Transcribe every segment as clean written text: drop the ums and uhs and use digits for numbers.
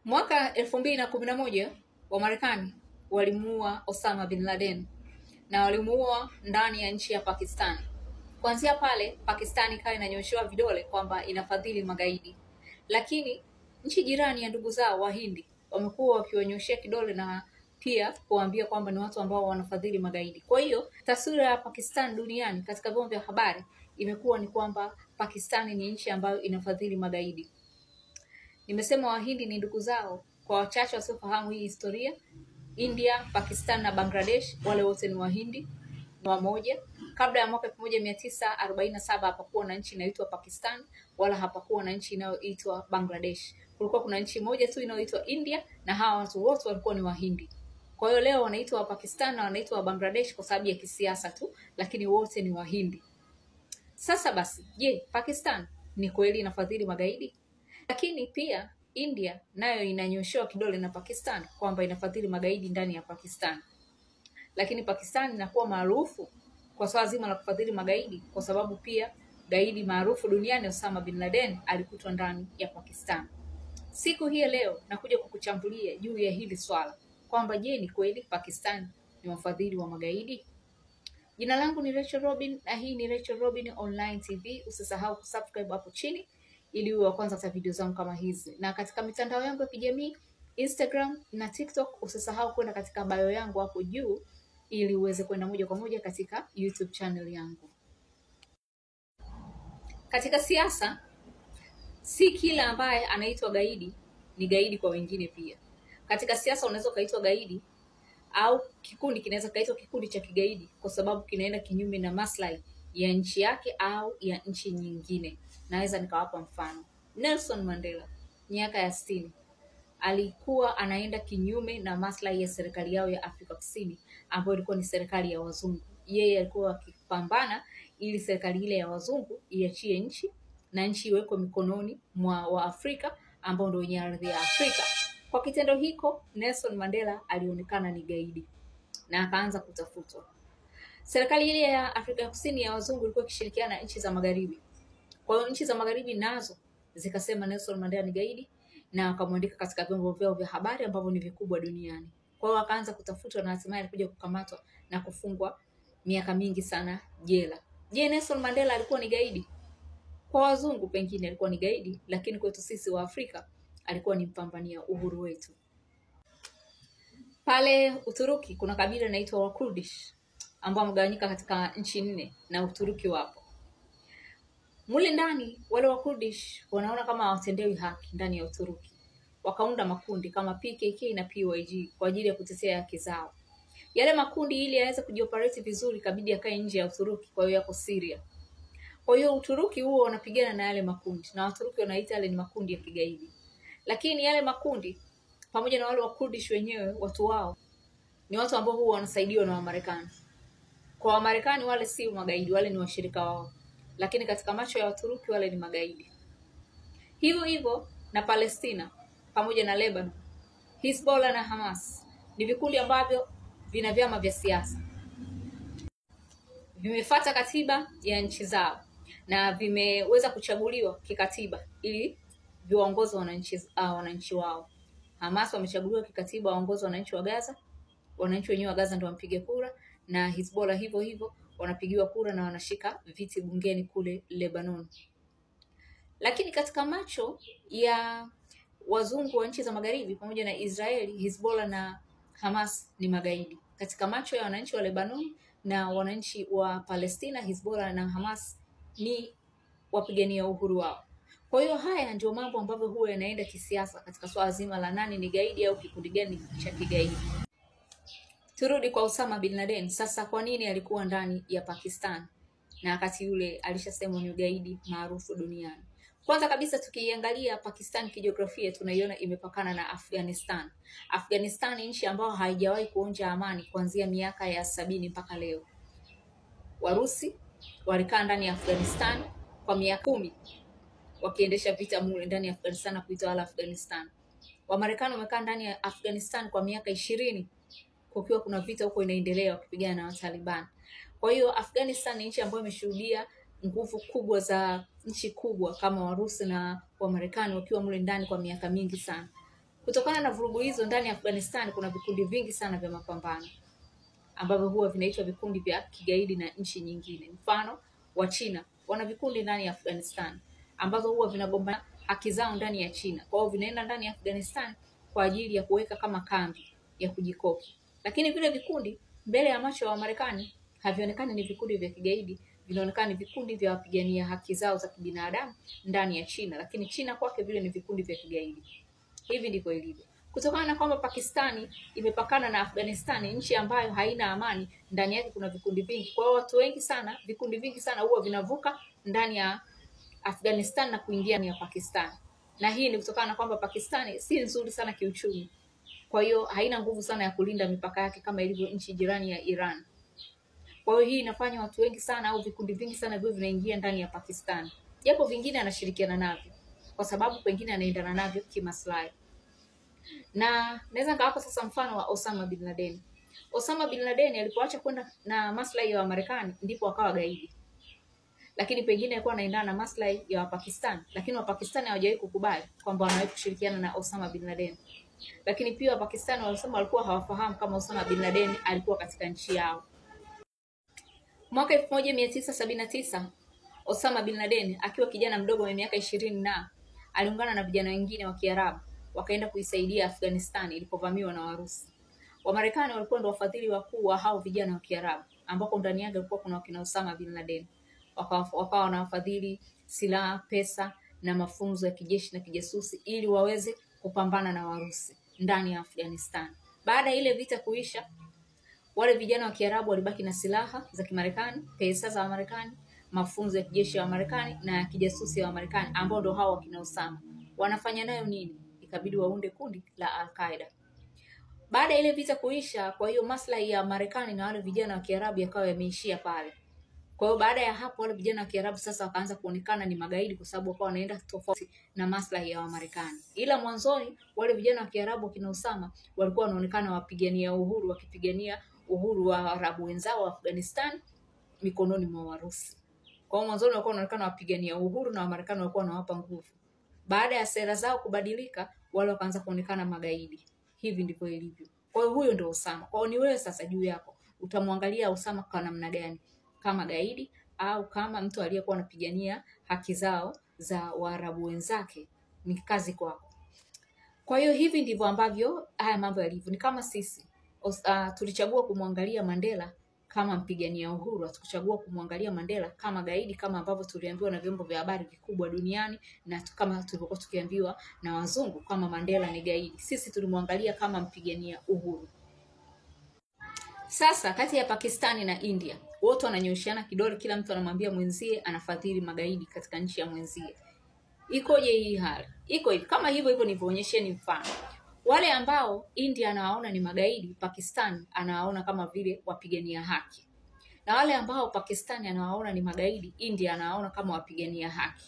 Mwaka 2011 wa Marekani walimuua Osama bin Laden na walimuua ndani ya nchi ya Pakistan. Kuanzia pale Pakistan ikawa inanyoshewa vidole kwamba inafadhili magaidi. Lakini nchi jirani ya ndugu zao Wahindi wamekuwa wakiwanyoshea kidole na pia kuambia kwamba ni watu ambao wanafadhili magaidi. Kwa hiyo taswira ya Pakistan duniani katika vyombo vya habari imekuwa ni kwamba Pakistan ni nchi ambayo inafadhili magaidi. Nimesema Wahindi ni ndugu zao. Kwa wachache wasiofahamu hii historia, India, Pakistan na Bangladesh wale wote ni Wahindi, ni wamoja. Kabla ya mwaka 1947 hapakuwa na nchi inayoitwa Pakistan wala hapakuwa na nchi inayoitwa Bangladesh. Kulikuwa kuna nchi moja tu inayoitwa India na hawa watu wote walikuwa ni Wahindi. Kwa hiyo leo wanaitwa Pakistan na wanaitwa Bangladesh kwa sababu ya kisiasa tu, lakini wote ni Wahindi. Sasa basi, je, Pakistan ni kweli inafadhili magaidi? Lakini pia India nayo inanyoshewa kidole na Pakistan kwamba inafadhili magaidi ndani ya Pakistan. Lakini Pakistan inakuwa maarufu kwa swala zima la kufadhili magaidi kwa sababu pia gaidi maarufu duniani Osama bin Laden alikutwa ndani ya Pakistan. Siku hii leo nakuja kukuchambulia juu ya hili swala kwamba je, ni kweli Pakistan ni wafadhili wa magaidi? Jina langu ni Rachel Robin na hii ni Rachel Robin Online TV. Usisahau kusubscribe hapo chini ili uwe wa kwanza kupata video zangu kama hizi. Na katika mitandao yangu ya kijamii Instagram na TikTok usisahau kwenda katika bio yangu hapo juu ili uweze kwenda moja kwa moja katika YouTube channel yangu. Katika siasa si kila ambaye anaitwa gaidi ni gaidi kwa wengine pia. Katika siasa unaweza kaitwa gaidi au kikundi kinaweza kaitwa kikundi cha kigaidi kwa sababu kinaenda kinyume na maslahi ya nchi yake au ya nchi nyingine. Naweza nikawapa mfano. Nelson Mandela miaka ya 60 alikuwa anaenda kinyume na maslahi ya serikali yao ya Afrika Kusini ambayo ilikuwa ni serikali ya wazungu. Yeye alikuwa akipambana ili serikali ile ya wazungu iachie nchi na nchi iwekwe mikononi mwa Waafrika ambao ndio wenye ardhi ya Afrika. Kwa kitendo hiko Nelson Mandela alionekana ni gaidi na akaanza kutafutwa. Serikali ile ya Afrika Kusini ya wazungu ilikuwa ikishirikiana na nchi za magharibi. Kwa hiyo nchi za magharibi nazo zikasema Nelson Mandela ni gaidi na akamwandika katika vyombo vyao vya habari ambavyo ni vikubwa duniani. Kwa hiyo akaanza kutafutwa na hatimaye alikuja kukamatwa na kufungwa miaka mingi sana jela. Je, Nelson Mandela alikuwa ni gaidi? Kwa wazungu pengine alikuwa ni gaidi, lakini kwetu sisi wa Afrika alikuwa ni mpambania uhuru wetu. Pale Uturuki kuna kabila linaloitwa Wakurdish ambao wamegawanyika katika nchi 4 na Uturuki wapo. Mule ndani wale Wakurdish wanaona kama hawatendewi haki ndani ya Uturuki. Wakaunda makundi kama PKK na PYG kwa ajili ya kutetea haki zao. Yale makundi ili yaweze kujioperate vizuri kabidi yakae nje ya Uturuki, kwa hiyo yako Syria. Kwa hiyo Uturuki huo wanapigana na yale makundi na Waturuki wanaita yale ni makundi ya kigaidi. Lakini yale makundi pamoja na wale Wakurdish wenyewe watu wao ni watu ambao huwa wanasaidiwa na Wamarekani. Kwa Wamarekani wale si magaidi, wale ni washirika wao. Lakini katika macho ya Waturuki wale ni magaidi. Hivyo hivyo na Palestina pamoja na Lebanon, Hezbollah na Hamas ni vikundi ambavyo vina vyama vya siasa. Vimefuata katiba ya nchi zao na vimeweza kuchaguliwa kikatiba ili viongoze wananchi wao. Hamas wamechaguliwa kikatiba waongoze wananchi wa Gaza. Wananchi wenyewe wa Gaza ndio wampige kura, na Hezbollah hivyo hivyo wanapigiwa kura na wanashika viti bungeni kule Lebanon. Lakini katika macho ya wazungu wa nchi za magharibi pamoja na Israeli, Hezbollah na Hamas ni magaidi. Katika macho ya wananchi wa Lebanon na wananchi wa Palestina, Hezbollah na Hamas ni wapigania uhuru wao. Kwa hiyo haya ndio mambo ambavyo huwa yanaenda kisiasa katika swala zima la nani ni gaidi au kikundi gani cha kigaidi. Turudi kwa Osama bin Laden. Sasa kwa nini alikuwa ndani ya Pakistan na wakati yule alishasema ni gaidi maarufu duniani? Kwanza kabisa tukiangalia Pakistan kijiografia tunaiona imepakana na Afghanistan. Afghanistan ni nchi ambayo haijawahi kuonja amani kuanzia miaka ya 70 mpaka leo. Warusi walikaa ndani ya Afghanistan kwa miaka 10 wakiendesha vita mule ndani ya Afghanistan na kuitawala Afghanistan. Wamarekani wamekaa ndani ya Afghanistan kwa miaka 20 kukiwa kuna vita huko inaendelea wakipigana na Taliban. Kwa hiyo Afghanistan ni nchi ambayo imeshuhudia nguvu kubwa za nchi kubwa kama Warusi na Wamarekani wakiwa mule ndani kwa miaka mingi sana. Kutokana na vurugu hizo ndani ya Afghanistan kuna vikundi vingi sana vya mapambano ambavyo huwa vinaitwa vikundi vya kigaidi na nchi nyingine. Mfano wa China wana vikundi ndani ya Afghanistan ambazo huwa vinagombana haki zao ndani ya China. Kwa hiyo vinaenda ndani ya Afghanistan kwa ajili ya kuweka kama kambi ya kujikoki. Lakini vile vikundi mbele ya macho ya Marekani havionekani ni vikundi vya kigaidi, vinaonekana ni vikundi vya wapigania haki zao za kibinadamu ndani ya China, lakini China kwake vile ni vikundi vya kigaidi. Hivi ndivyo ilivyo. Kutokana na kwamba Pakistani imepakana na Afghanistan, nchi ambayo haina amani, ndani yake kuna vikundi vingi. Kwa hiyo watu wengi sana, vikundi vingi sana huwa vinavuka ndani ya Afghanistan na kuingia ndani ya Pakistan. Na hii ni kutokana na kwamba Pakistani si nzuri sana kiuchumi. Kwa hiyo haina nguvu sana ya kulinda mipaka yake kama ilivyo nchi jirani ya Iran. Kwa hiyo hii inafanya watu wengi sana au vikundi vingi sana vile vinaingia ndani ya Pakistan. Japo vingine anashirikiana navyo kwa sababu pengine anaendana navyo kimaslahi. Na naweza nikawapa sasa mfano wa Osama bin Laden. Osama bin Laden alipoacha kwenda na maslahi ya Marekani ndipo akawa gaidi. Lakini pengine alikuwa anaendana na maslahi ya Pakistan, lakini Wapakistani hawajawahi kukubali kwamba wanaweza kushirikiana na Osama bin Laden. Lakini pia Wapakistani walisema walikuwa hawafahamu kama Osama bin Laden alikuwa katika nchi yao. Mwaka 1979 Osama bin Laden akiwa kijana mdogo wa miaka 20 na aliungana na vijana wengine wa Kiarabu wakaenda kuisaidia Afghanistan ilipovamiwa na Warusi. Wamarekani walikuwa ndio wafadhili wakuu wa hao vijana wa Kiarabu ambako ndani yake kulikuwa kuna wakina Osama bin Laden. Wakawa wanawafadhili silaha, pesa na mafunzo ya kijeshi na kijasusi ili waweze kupambana na Warusi ndani ya Afghanistan. Baada ya ile vita kuisha, wale vijana wa Kiarabu walibaki na silaha za Kimarekani, pesa za Marekani, mafunzo ya kijeshi ya Marekani na ya kijasusi ya Marekani ambao ndio hao wakina Osama. Wanafanya nayo nini? Ikabidi waunde kundi la Al-Qaeda. Baada ya ile vita kuisha, kwa hiyo maslahi ya Marekani na wale vijana wa Kiarabu yakawa yameishia pale. Kwa hiyo baada ya hapo wale vijana wa Kiarabu sasa wakaanza kuonekana ni magaidi kwa sababu wakawa wanaenda tofauti na maslahi ya Marekani. Ila mwanzoni wale vijana wa Kiarabu kina Osama walikuwa wanaonekana wapigania uhuru, wakipigania uhuru wa Arabu wenzao wa Afghanistan mikononi mwa Warusi. Kwa hiyo mwanzoni walikuwa wanaonekana wapigania uhuru na Wamarekani walikuwa wanawapa nguvu. Baada ya sera zao kubadilika, wale wakaanza kuonekana magaidi. Hivi ndivyo ilivyo. Kwa hiyo huyo ndio Osama. Kwa hiyo ni wewe sasa juu yako utamwangalia Osama kwa namna gani? Kama gaidi au kama mtu aliyekuwa anapigania haki zao za Waarabu wenzake? Ni kazi kwako. Kwa hiyo hivi ndivyo ambavyo haya mambo yalivyo. Ni kama sisi tulichagua kumwangalia Mandela kama mpigania uhuru, hatukuchagua kumwangalia Mandela kama gaidi kama ambavyo tuliambiwa na vyombo vya habari vikubwa duniani na kama tulivyokuwa tukiambiwa na wazungu kama Mandela ni gaidi. Sisi tulimwangalia kama mpigania uhuru. Sasa kati ya Pakistani na India, wote wananyoshiana kidole, kila mtu anamwambia mwenzie anafadhili magaidi katika nchi ya mwenzie. Ikoje hii hali? Iko hivi, kama hivyo nilivyoonyesheni mfano. Wale ambao India anawaona ni magaidi, Pakistan anawaona kama vile wapigania haki. Na wale ambao Pakistani anawaona ni magaidi, India anawaona kama wapigania haki.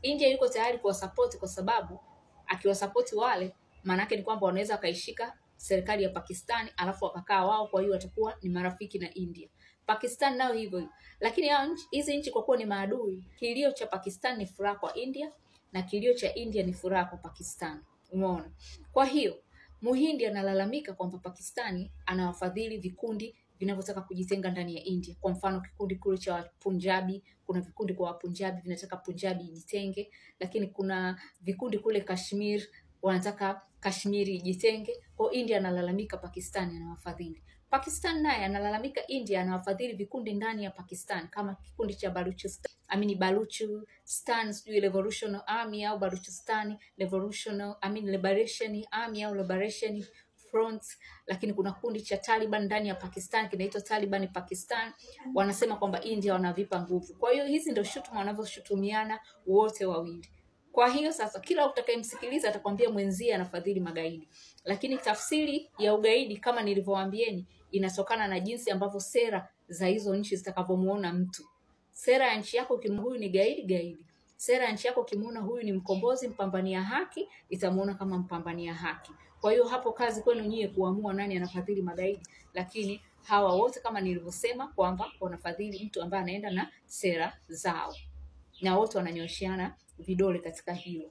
India yuko tayari kuwasupport kwa sababu akiwasupport wale, maana yake ni kwamba wanaweza kaishika serikali ya Pakistani alafu wakakaa wao, kwa hiyo watakuwa ni marafiki na India. Pakistan nao hivyo. Lakini hizi nchi kwa kuwa ni maadui, kilio cha Pakistan ni furaha kwa India na kilio cha India ni furaha kwa Pakistan. Umeona? Kwa hiyo Muhindi analalamika kwamba Pakistani anawafadhili vikundi vinavyotaka kujitenga ndani ya India. Kwa mfano kikundi kule cha Punjabi, kuna vikundi kwa Punjabi vinataka Punjabi ijitenge, lakini kuna vikundi kule Kashmir wanataka Kashmiri ijitenge. Kwa India analalamika Pakistani anawafadhili. Pakistan naye analalamika India anawafadhili vikundi ndani ya Pakistan kama kikundi cha Baluchistan, sijui Revolutionary Army au Baluchistan Liberation Army au Liberation Front, lakini kuna kundi cha Taliban ndani ya Pakistan kinaitwa Taliban Pakistan. Wanasema kwamba India wanavipa nguvu. Kwa hiyo hizi ndio shutuma wanavyoshutumiana wote wawili. Kwa hiyo sasa kila utakayemsikiliza atakwambia mwenzie anafadhili magaidi. Lakini tafsiri ya ugaidi kama nilivyowaambieni inatokana na jinsi ambavyo sera za hizo nchi zitakavyomuona mtu. Sera ya nchi yako kimuona huyu ni gaidi. Sera ya nchi yako kimuona huyu ni mkombozi, mpambania haki, itamuona kama mpambania haki. Kwa hiyo hapo kazi kwenu nyie kuamua nani anafadhili magaidi, lakini hawa wote kama nilivyosema kwamba wanafadhili mtu ambaye anaenda na sera zao. Na wote wananyoshiana vidole katika hilo.